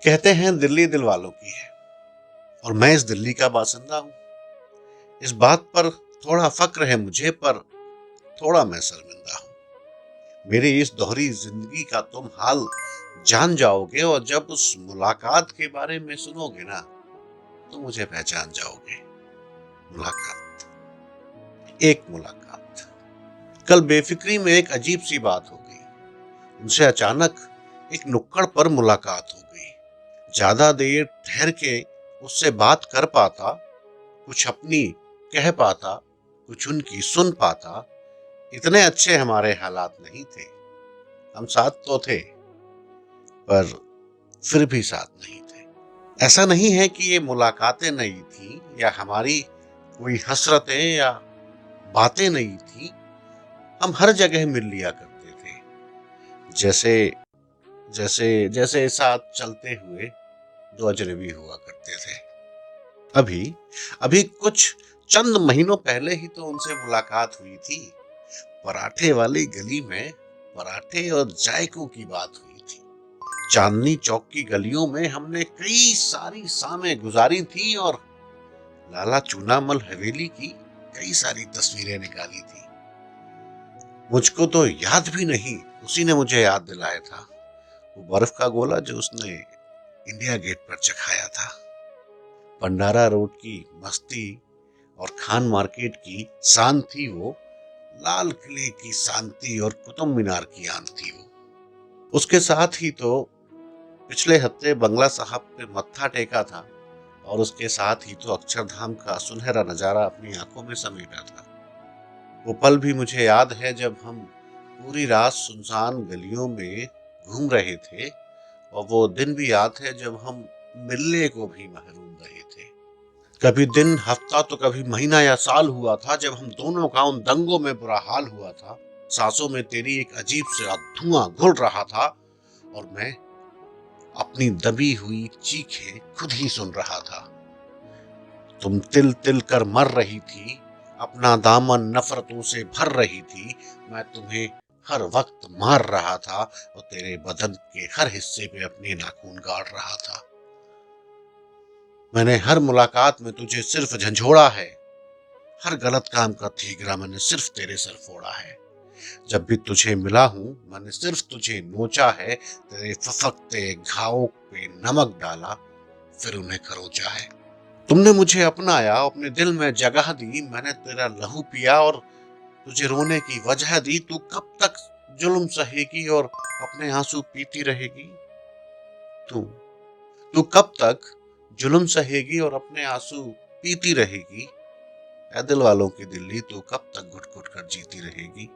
कहते हैं दिल्ली दिल वालों की है और मैं इस दिल्ली का बासिंदा हूँ। इस बात पर थोड़ा फक्र है मुझे, पर थोड़ा मैं शर्मिंदा हूँ। मेरी इस दोहरी जिंदगी का तुम हाल जान जाओगे और जब उस मुलाकात के बारे में सुनोगे ना, तो मुझे पहचान जाओगे। मुलाकात, एक मुलाकात। कल बेफिक्री में एक अजीब सी बात हो गई। उनसे अचानक एक नुक्कड़ पर मुलाकात हो गई। ज्यादा देर ठहर के उससे बात कर पाता, कुछ अपनी कह पाता, कुछ उनकी सुन पाता। इतने अच्छे हमारे हालात नहीं थे। हम साथ तो थे, पर फिर भी साथ नहीं थे। ऐसा नहीं है कि ये मुलाकातें नहीं थी या हमारी कोई हसरतें या बातें नहीं थी। हम हर जगह मिल लिया करते थे, जैसे जैसे जैसे साथ चलते हुए दो अजनबी हुआ करते थे। अभी अभी कुछ चंद महीनों पहले ही तो उनसे मुलाकात हुई थी। पराठे वाली गली में पराठे और जायकों की बात हुई थी। चांदनी चौक की गलियों में हमने कई सारी शामें गुजारी थी और लाला चूनामल हवेली की कई सारी तस्वीरें निकाली थी। मुझको तो याद भी नहीं, उसी ने मुझे याद दिलाया था। वो बर्फ का गोला जो उसने इंडिया गेट पर चखाया था, भंडारा रोड की मस्ती और खान मार्केट की शान थी वो, लाल किले की शांति और कुतुब मीनार की आन थी वो। उसके साथ ही तो पिछले हफ्ते बंगला साहब पे मत्था टेका था और उसके साथ ही तो अक्षरधाम का सुनहरा नजारा अपनी आंखों में समेटा था। वो पल भी मुझे याद है जब हम पूरी रात सुनसान गलियों में घूम रहे थे, और वो दिन भी याद है जब हम मिलने को भी महरूम रहे थे। कभी दिन, हफ्ता तो कभी महीना या साल हुआ था जब हम दोनों का उन दंगों में बुरा हाल हुआ था। सांसों में तेरी एक अजीब सा धुआं घुल रहा था और मैं अपनी दबी हुई चीखें खुद ही सुन रहा था। तुम तिल तिल कर मर रही थी, अपना दामन नफरतों से भर रही थी। मैं तुम्हें हर वक्त मार रहा था और तेरे बदन के हर हिस्से पे अपने नाखून गाड़ रहा था। मैंने हर मुलाकात में तुझे सिर्फ झंझोड़ा है। हर गलत काम का ठीकरा मैंने सिर्फ तेरे सर फोड़ा है। जब भी तुझे मिला हूं, मैंने सिर्फ तुझे नोचा है। तेरे फफकते घावों पे नमक डाला, फिर उन्हें खरोचा है। तुमने मुझे अपनाया, अपने दिल में जगह दी। मैंने तेरा लहू पिया और तुझे रोने की वजह दी। तू कब तक जुल्म सहेगी और अपने आंसू पीती रहेगी? तू तू कब तक जुल्म सहेगी और अपने आंसू पीती रहेगी? ऐ दिल वालों की दिल्ली, तू कब तक घुट घुट कर जीती रहेगी?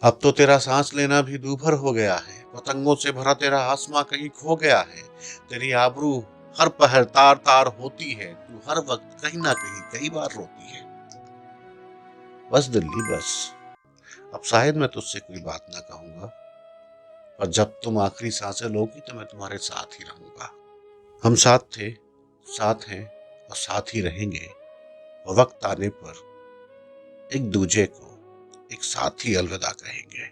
अब तो तेरा सांस लेना भी दूभर हो गया है। पतंगों से भरा तेरा आसमां कहीं खो गया है। तेरी आबरू हर पहर तार तार होती है। तू हर वक्त कहीं ना कहीं कई बार रोती है। बस दिल्ली बस, अब शायद मैं तुझसे कोई बात ना कहूंगा, पर जब तुम आखिरी सांसें लोगी तो मैं तुम्हारे साथ ही रहूंगा। हम साथ थे, साथ हैं और साथ ही रहेंगे। और वक्त आने पर एक दूजे को एक साथ ही अलविदा कहेंगे।